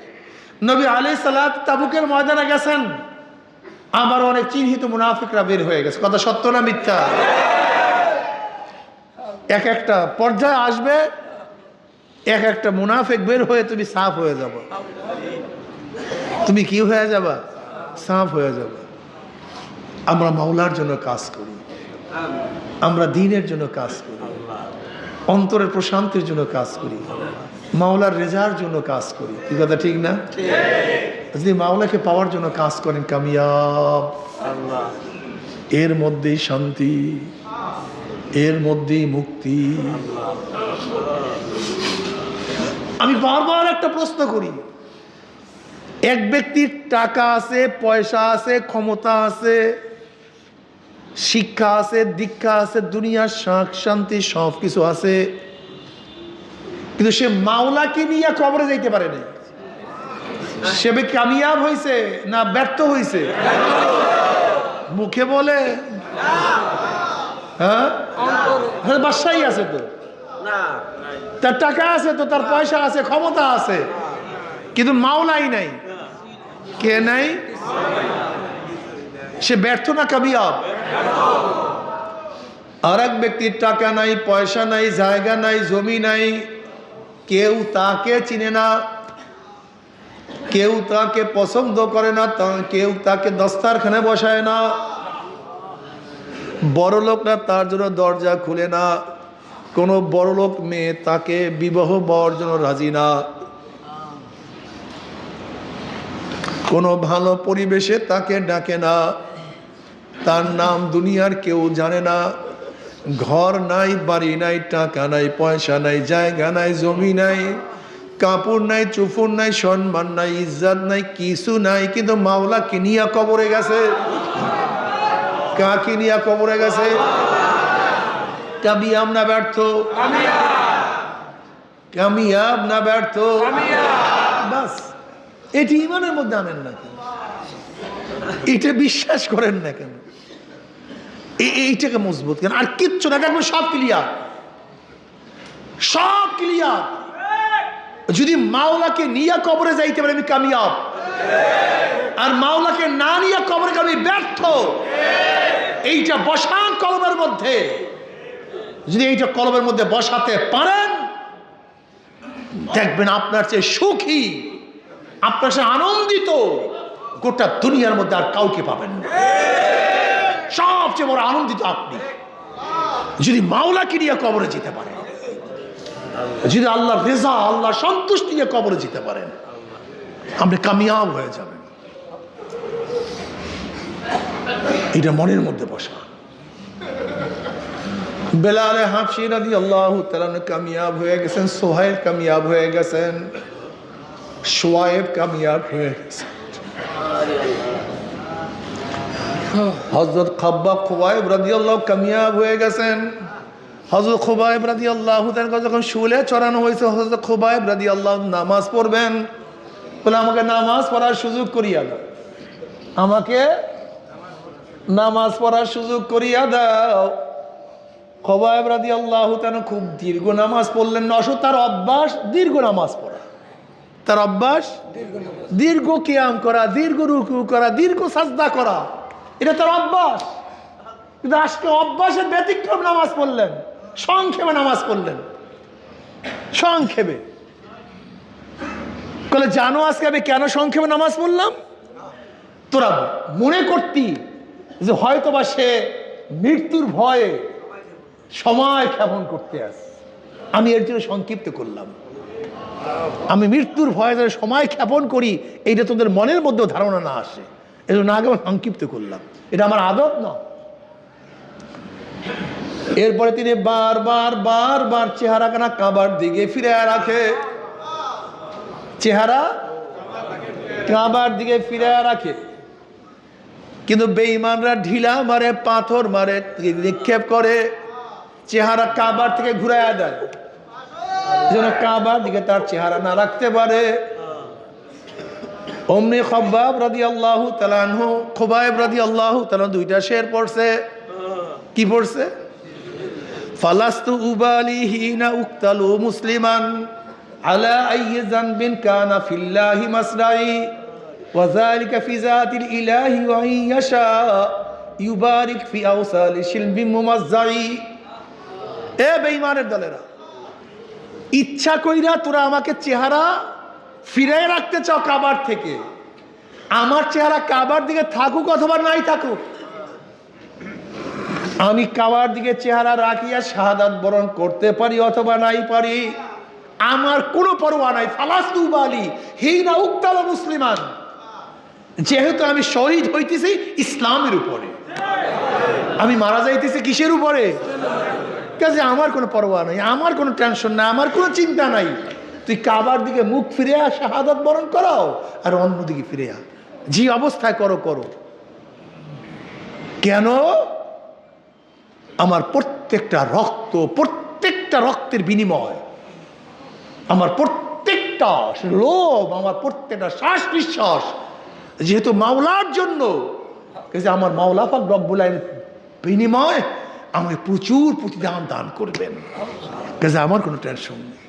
S1: নবী আলী সাল্লাল্লাহু তাবুকের ময়দানে গেছেন, আবার অনেক চিহ্নিত মুনাফিকরা বের হয়ে গেছে। কথা সত্য না মিথ্যা? এক একটা পর্যায়ে আসবে, এক একটা মুনাফিক বের হয়ে তুমি সাফ হয়ে যাবে। তুমি কি হয়ে যাবা? সাফ হয়ে যাবে। আমরা মাওলার জন্য কাজ করি, আমরা দ্বীনের জন্য কাজ করি, অন্তরের প্রশান্তির জন্য কাজ করি। মাওলার রেজার জন্য কাজ করি। কি কথা ঠিক না? যদি মাওলাকে পাওয়ার জন্য কাজ করেন কামিয়াব। এর মধ্যেই শান্তি, এর মধ্যেই মুক্তি। আমি বারবার একটা প্রশ্ন করি, এক ব্যক্তির টাকা আছে, পয়সা আছে, ক্ষমতা আছে, শিক্ষা আছে, দীক্ষা আছে, দুনিয়ার সুখ শান্তি সব কিছু আছে, কিন্তু সে মাওলাকে নিয়ে কবরে যাইতে পারে না। সে কামিয়াব হয়েছে না ব্যর্থ হয়েছে? মুখে বলে হ্যাঁ, বাসাই আছে তো, তার টাকা আছে তো, তার পয়সা আছে, ক্ষমতা আছে, কিন্তু মাওলাই নাই। কে নাই? সে ব্যর্থ না কামিয়াব? আর এক ব্যক্তির টাকা নাই, পয়সা নাই, জায়গা নাই, জমি নাই, কেউ তাকে চিনে না, কেউ তাকে পছন্দ করে না, কেউ তাকে দস্তারখানে বসায় না, বড় লোকরা তার জন্য দরজা খুলে না, কোনো বড় লোক মেয়ে তাকে বিবাহ হওয়ার জন্য রাজি না, কোনো ভালো পরিবেশে তাকে ডাকে না, তার নাম দুনিয়ার কেউ জানে না, ঘর নাই, বাড়ি নাই, টাকা নাই, পয়সা নাই, জায়গা নাই, জমি নাই, কাপড় নাই, চুফুর নাই, সম্মান নাই, ইজ্জত নাই, কিছু নাই, কিন্তু মাওলা কিনিয়া কবরে গেছে। কাকে নিয়া কবরে গেছে? কামিয়াব না ব্যর্থ? কামিয়াব না ব্যর্থ? বাস, এটি ইমানের মধ্যে আনেন না কেন? এটা বিশ্বাস করেন না কেন? এইটাকে মজবুত কেন? আর কিচ্ছু না, দেখবেন সব ক্লিয়ার, সব ক্লিয়ার। যদি মাওলাকে নিয়ে কবরে যাইতে পারে আমি কামিয়াব, আর মাওলাকে না নিয়ে কবরে গেলে আমি ব্যর্থ। এইটা বসান কলবের মধ্যে। যদি এইটা কলবের মধ্যে বসাতে পারেন, দেখবেন আপনার চেয়ে সুখী, আপনার চেয়ে আনন্দিত গোটা দুনিয়ার মধ্যে আর কাউকে পাবেন না। সবচেয়ে বড় আনন্দিত আপনি যদি মাওলাকে নিয়ে কবরে যেতে পারেন, যদি আল্লাহর রেজা, আল্লাহ সন্তুষ্টি নিয়ে কবরে যেতে পারেন, আপনি কামিয়াব হয়ে যাবেন। এটা মনের মধ্যে বসা। বেলাল হাবশী রাদিয়াল্লাহু তাআলা কামিয়াব হয়ে গেছেন, সোহাইব কামিয়াব হয়ে গেছেন, শুআয়ব কামিয়াব হয়ে গেছেন, হযরত খুবাইব রাদিয়াল্লাহু কামিয়াব হয়ে গেছেন। হযরত খুবাইব রাদিয়াল্লাহু তাআলা যখন শুলে চড়ানো হয়েছে, হযরত খুবাইব রাদিয়াল্লাহু নামাজ পড়বেন, বলে আমাকে নামাজ পড়ার সুযোগ করিয়া দাও, আমাকে নামাজ পড়ার সুযোগ করিয়া দাও। খুবাইব রাদিয়াল্লাহু তাআলা খুব দীর্ঘ নামাজ পড়লেন না, অবশ্য তার অভ্যাস দীর্ঘ নামাজ পড়া, তার অভ্যাস দীর্ঘ কিয়াম করা, দীর্ঘ রুকু করা, দীর্ঘ সাজদা করা, এটা তার অভ্যাস। কিন্তু আজকে অভ্যাসের ব্যতিক্রম নামাজ পড়লেন, সংক্ষেপে নামাজ পড়লেন, সংক্ষেপে। বলে জানো আজকে আমি কেন সংক্ষেপে নামাজ পড়লাম? তোরা মনে করতি যে হয়তোবা সে মৃত্যুর ভয়ে সময় ক্ষেপণ করতে আসে, আমি এর জন্য সংক্ষিপ্ত করলাম। আমি মৃত্যুর ভয়ে যারা সময় ক্ষেপণ করি, এইটা তোদের মনের মধ্যেও ধারণা না আসে, এই জন্য আগে সংক্ষিপ্ত করলাম। এটা আমার আদত না। এরপরে তিনি বারবার বারবার চেহারা কানা কাবার দিকে ফিরে রাখে, চেহারা কাবার দিকে ফিরে রাখে, কিন্তু বেঈমানরা ঢিলা মারে, পাথর মারে, নিক্ষেপ করে, চেহারা কাবার থেকে ঘুরাইয়া দেয়, যেন কাবার দিকে তার চেহারা না রাখতে পারে। অমনি খুবাইব রাদিয়াল্লাহু তাআলা আনহু, খুবাইব রাদিয়াল্লাহু তাআলা দুইটা শের পড়ছে। কি পড়ছে? ফালাস্তু উবালি হিনা উক্তালু মুসলিমান আলা আইয়ি যানবিন কানা ফিল্লাহি মাসরাই ওয়া যালিকা ফি যাতিল ইলাহি ওয়া ইয়াশা ইউবারিক ফি আওসালি শিলবি মুমাজ্জাই। এ বেঈমানের দলেরা, ইচ্ছা কইরা তোরা আমাকে চেহারা ফিরে রাখতে চাও কাবার থেকে, আমার চেহারা কাবার দিকে থাকুক অথবা নাই থাকুক, আমি কাবার দিকে চেহারা রাখিয়া শাহাদাত বরণ করতে পারি অথবা নাই পারি, আমার কোনো পরোয়া নাই। ফালাস্তু বালি হিনা উক্তাল মুসলিমান, যেহেতু আমি শহীদ হইতেছি ইসলামের উপরে, আমি মারা যাইতেছি কিসের উপরে? কাজে আমার কোনো পরোয়া নাই, আমার কোনো টেনশন নাই, আমার কোনো চিন্তা নাই। তুই কাবার দিকে মুখ ফিরে শাহাদাত বরণ করাও, আর অন্যদিকে ফিরে যে অবস্থায় করো করো। কেন? আমার প্রত্যেকটা রক্ত, প্রত্যেকটা রক্তের বিনিময়, আমার প্রত্যেকটা লোভ, আমার প্রত্যেকটা শ্বাস নিঃশ্বাস যেহেতু মাওলার জন্য, আমার মাওলা পাক রব্বুল আলামিন বিনিময় আমাকে প্রচুর প্রতিদান দান করবেন। কাজে আমার কোনো টেনশন নেই।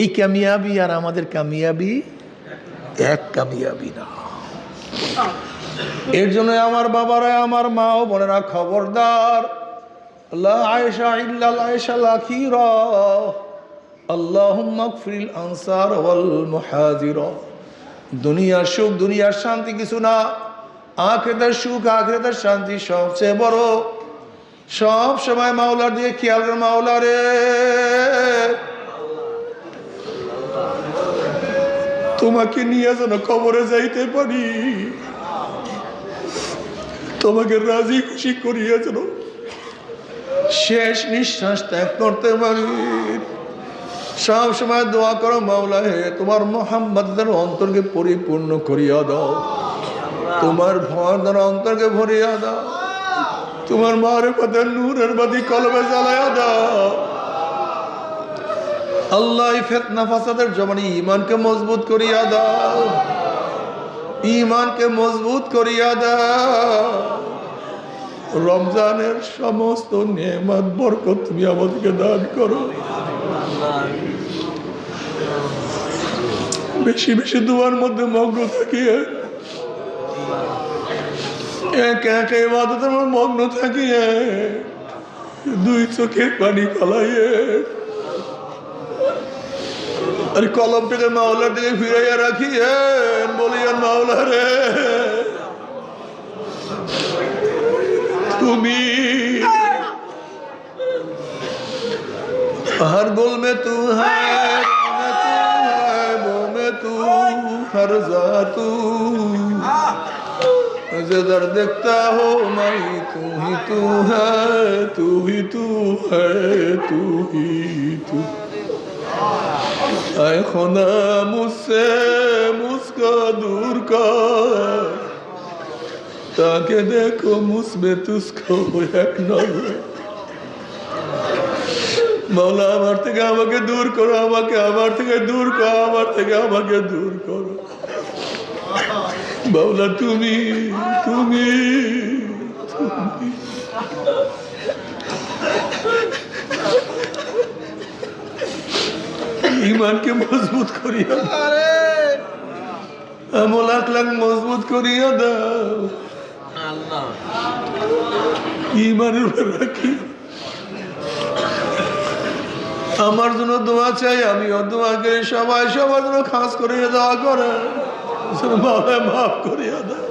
S1: এই কামিয়াবি আর আমাদের কামিয়াবি এক কামিয়াবি না। এর জন্য আমার বাবারা, আমার মা ও বোনেরা, খবরদার, লা আয়েশা ইল্লাল আয়েশাল আখিরা, আল্লাহুম্মা গফিরিল আনসার ওয়াল মুহাজিরা। দুনিয়ার সুখ, দুনিয়ার শান্তি কিছু না, আখিরাতের সুখ, আখিরাতের শান্তি সবচেয়ে বড়। সব সময় মাওলার দিকে খেয়াল করে, মাওলা রে তোমাকে নিয়ে যেন কবরে যাইতে পারি, তোমাকে রাজি খুশি করিয়া যেন শেষ নিঃশ্বাস ত্যাগ করতে পারি। সব সময় দোয়া করো, মাওলা হে তোমার মুহাম্মদের অন্তরকে পরিপূর্ণ করিয়া দাও, তোমার ভয় দ্বারা অন্তরকে ভরিয়া দাও, তোমার মারিফতের নূরের বাতি কলবে জ্বালাইয়া দাও। আল্লাহ ফিতনা ফাসাদের জমানে ঈমানকে মজবুত করিয়া দাও, ঈমানকে মজবুত করিয়া দাও। রমজানের সমস্ত নেয়ামত বরকত তুমি আমাদেরকে দান করো। বেশি বেশি দুয়ার মধ্যে মগ্ন থাকিয়ে, এক এক ইবাদতের মগ্ন থাকিয়ে, দুই চোখের পানি ফলাইয়ে আর কলমটাকে মাওলার দিকে ফিরাইয়া রাখিয়েন, বলিয়া মাওলা রে তুমি हर गुल में तू है, वो में तू, हर जा तू, जिधर देखता हो मैं तू ही तू है, तू ही तू है, तू ही तू। ऐ खुदा मुझसे मुझको दूर कर, ताकि देखो मुझमें तुझको एक नजर। মাওলা আমার থেকে আমাকে দূর করো, আমাকে আমার থেকে দূর করো, আমার থেকে আমাকে দূর করো। মাওলা তুমি তুমি ঈমানকে মজবুত করিয়া আমল আখলাক মজবুত করিয়া দাও, ঈমানের উপর রাখি। আমার জন্য দোয়া চাই, আমিও দোয়া করি, সবাই সবার জন্য খাস করিয়া দোয়া করে, মাফ করিয়া দাও।